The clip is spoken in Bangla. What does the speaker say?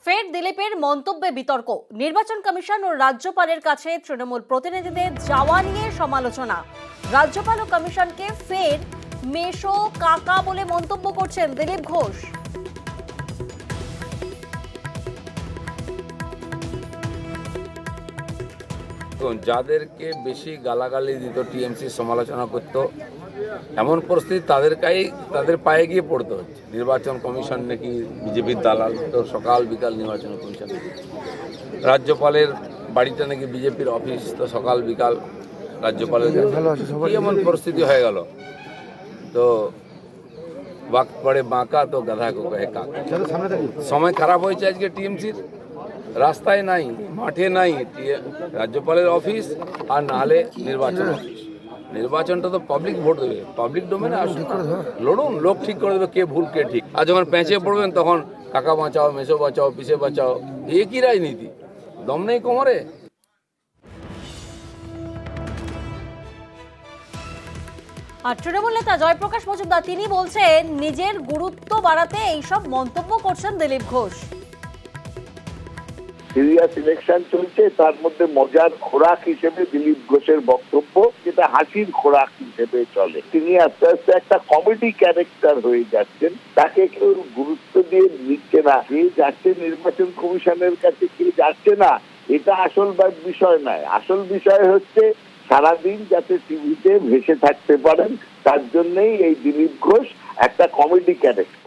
ফের দিলীপের মন্তব্যে বিতর্ক। নির্বাচন কমিশন ও রাজ্যপালের কাছে তৃণমূল প্রতিনিধিদের যাওয়া নিয়ে সমালোচনা। রাজ্যপাল ও কমিশনকে ফের মেশো কাকা বলে মন্তব্য করছেন দিলীপ ঘোষ। যাদেরকে বেশি গালাগালি দিত, টিএমসি সমালোচনা করত, এমন পরিস্থিতি তাদের পায়ে গিয়ে পড়তে হচ্ছে। নির্বাচন কমিশন নাকি বিজেপির দালাল, তো সকাল বিকাল নির্বাচন কমিশন। রাজ্যপালের বাড়িটা নাকি বিজেপির অফিস, তো সকাল বিকাল রাজ্যপালের কি এমন পরিস্থিতি হয়ে গেল। তো ওয়াক্ত পড়ে বাঁকা তো গাধা কো কহে কাকা। সময় খারাপ হয়েছে আজকে টিএমসির। রাস্তায় নাই, মাঠে নাই রাজ্যপালের অফিস, আর নাহলে নির্বাচন অফিস। নির্বাচনটা তো পাবলিক ভোট দেবে, পাবলিক ডোমেনে আসুন, লড়ুন, লোক ঠিক করে দেবে কে ভুল কে ঠিক। আর যখন পেঁচে পড়বেন তখন কাকা বাঁচাও, মেসো বাঁচাও, পিসে বাঁচাও, এ কি রাজনীতি? দম নেই কোমরে। আর তৃণমূল নেতা জয়প্রকাশ মজুমদার তিনি বলছেন নিজের গুরুত্ব বাড়াতে এইসব মন্তব্য করছেন দিলীপ ঘোষ। সিরিয়াস ইলেকশন চলছে, তার মধ্যে মজার খোরাক হিসেবে দিলীপ ঘোষের বক্তব্য, যেটা হাসির খোরাক হিসেবে চলে। তিনি আস্তে আস্তে একটা কমেডি ক্যারেক্টার হয়ে যাচ্ছেন, তাকে কেউ গুরুত্ব দিয়ে নিচ্ছে না। কে যাচ্ছে নির্বাচন কমিশনের কাছে, কে যাচ্ছে না, এটা আসল বিষয় নয়। আসল বিষয় হচ্ছে সারাদিন যাতে টিভিতে ভেসে থাকতে পারেন, তার জন্যই এই দিলীপ ঘোষ একটা কমেডি ক্যারেক্টার।